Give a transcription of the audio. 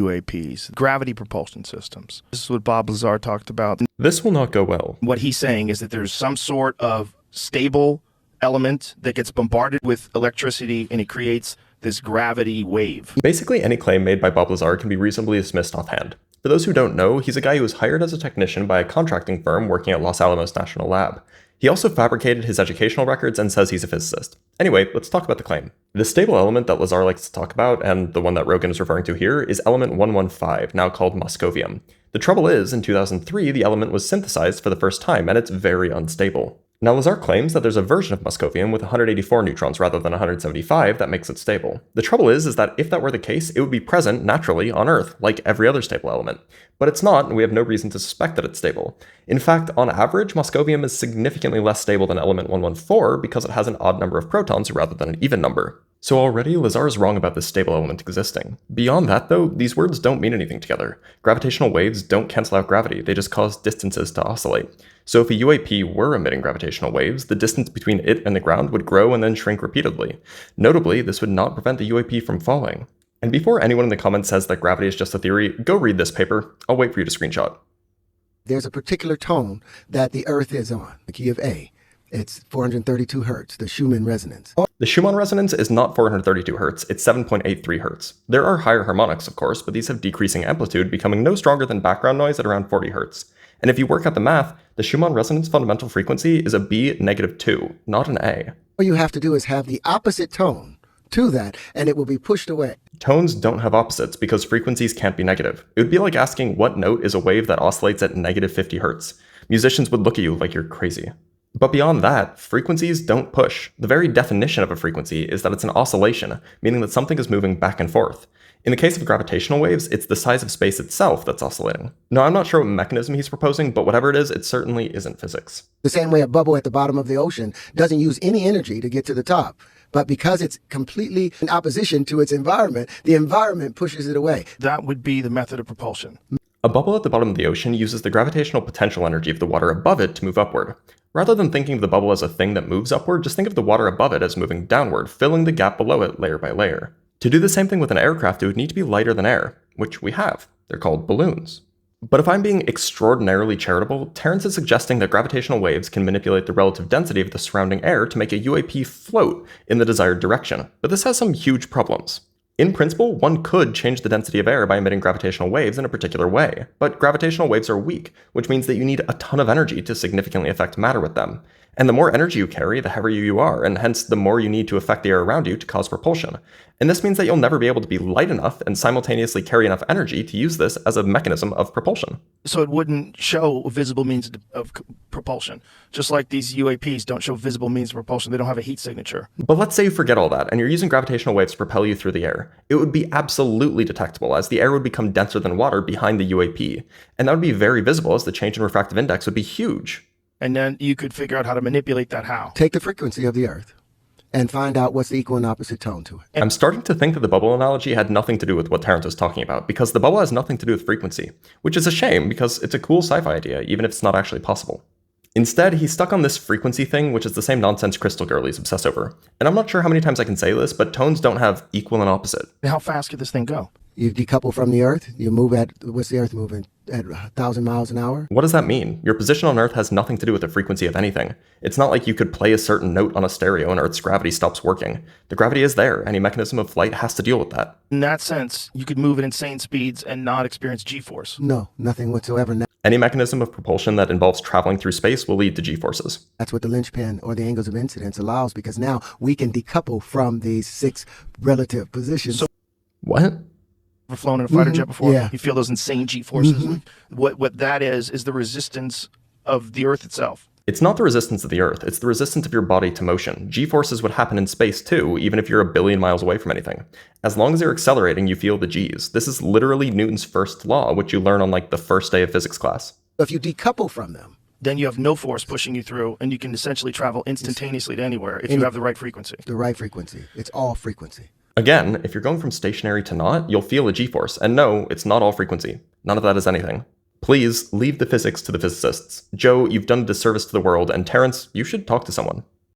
UAPs, gravity propulsion systems. This is what Bob Lazar talked about. This will not go well. What he's saying is that there's some sort of stable element that gets bombarded with electricity and it creates this gravity wave. Basically, any claim made by Bob Lazar can be reasonably dismissed offhand. For those who don't know, he's a guy who was hired as a technician by a contracting firm working at Los Alamos National Lab. He also fabricated his educational records and says he's a physicist. Anyway, let's talk about the claim. The stable element that Lazar likes to talk about, and the one that Rogan is referring to here, is element 115, now called moscovium. The trouble is, in 2003, the element was synthesized for the first time, and it's very unstable. Now, Lazar claims that there's a version of moscovium with 184 neutrons rather than 175 that makes it stable. The trouble is that if that were the case, it would be present naturally on Earth, like every other stable element. But it's not, and we have no reason to suspect that it's stable. In fact, on average, moscovium is significantly less stable than element 114 because it has an odd number of protons rather than an even number. So already, Lazar is wrong about this stable element existing. Beyond that, though, these words don't mean anything together. Gravitational waves don't cancel out gravity, they just cause distances to oscillate. So if a UAP were emitting gravitational waves, the distance between it and the ground would grow and then shrink repeatedly. Notably, this would not prevent the UAP from falling. And before anyone in the comments says that gravity is just a theory, go read this paper. I'll wait for you to screenshot. There's a particular tone that the Earth is on, the key of A. It's 432 hertz, the Schumann resonance. The Schumann resonance is not 432 hertz, it's 7.83 hertz. There are higher harmonics, of course, but these have decreasing amplitude, becoming no stronger than background noise at around 40 hertz. And if you work out the math, the Schumann resonance fundamental frequency is a B-2, not an A. All you have to do is have the opposite tone to that, and it will be pushed away. Tones don't have opposites because frequencies can't be negative. It would be like asking what note is a wave that oscillates at negative 50 hertz. Musicians would look at you like you're crazy. But beyond that, frequencies don't push. The very definition of a frequency is that it's an oscillation, meaning that something is moving back and forth. In the case of gravitational waves, it's the size of space itself that's oscillating. Now, I'm not sure what mechanism he's proposing, but whatever it is, it certainly isn't physics. The same way a bubble at the bottom of the ocean doesn't use any energy to get to the top. But because it's completely in opposition to its environment, the environment pushes it away. That would be the method of propulsion. A bubble at the bottom of the ocean uses the gravitational potential energy of the water above it to move upward. Rather than thinking of the bubble as a thing that moves upward, just think of the water above it as moving downward, filling the gap below it layer by layer. To do the same thing with an aircraft, it would need to be lighter than air, which we have. They're called balloons. But if I'm being extraordinarily charitable, Terrence is suggesting that gravitational waves can manipulate the relative density of the surrounding air to make a UAP float in the desired direction. But this has some huge problems. In principle, one could change the density of air by emitting gravitational waves in a particular way, but gravitational waves are weak, which means that you need a ton of energy to significantly affect matter with them. And the more energy you carry, the heavier you are, and hence the more you need to affect the air around you to cause propulsion. And this means that you'll never be able to be light enough and simultaneously carry enough energy to use this as a mechanism of propulsion. So it wouldn't show visible means of propulsion. Just like these UAPs don't show visible means of propulsion. They don't have a heat signature. But let's say you forget all that, and you're using gravitational waves to propel you through the air. It would be absolutely detectable, as the air would become denser than water behind the UAP. And that would be very visible, as the change in refractive index would be huge. And then you could figure out how to manipulate that how. Take the frequency of the Earth and find out what's the equal and opposite tone to it. I'm starting to think that the bubble analogy had nothing to do with what Terrence was talking about, because the bubble has nothing to do with frequency, which is a shame because it's a cool sci-fi idea, even if it's not actually possible. Instead, he's stuck on this frequency thing, which is the same nonsense Crystal Girlies obsess over. And I'm not sure how many times I can say this, but tones don't have equal and opposite. How fast could this thing go? You decouple from the Earth, you move at, what's the Earth moving? At 1,000 miles an hour? What does that mean? Your position on Earth has nothing to do with the frequency of anything. It's not like you could play a certain note on a stereo and Earth's gravity stops working. The gravity is there. Any mechanism of flight has to deal with that. In that sense, you could move at insane speeds and not experience G-force. No, nothing whatsoever. Any mechanism of propulsion that involves traveling through space will lead to G-forces. That's what the linchpin or the angles of incidence allows, because now we can decouple from these 6 relative positions. So, what? Ever flown in a fighter jet before? Yeah. You feel those insane G-forces. What that is the resistance of the Earth itself. It's not the resistance of the Earth, it's the resistance of your body to motion. G-forces would happen in space too, even if you're a billion miles away from anything. As long as you're accelerating, you feel the G's. This is literally Newton's first law, which you learn on like the first day of physics class. If you decouple from them, then you have no force pushing you through, and you can essentially travel instantaneously to anywhere if you have the right frequency. The right frequency. It's all frequency. Again, if you're going from stationary to not, you'll feel a G-force. And no, it's not all frequency. None of that is anything. Please leave the physics to the physicists. Joe, you've done a disservice to the world, and Terrence, you should talk to someone.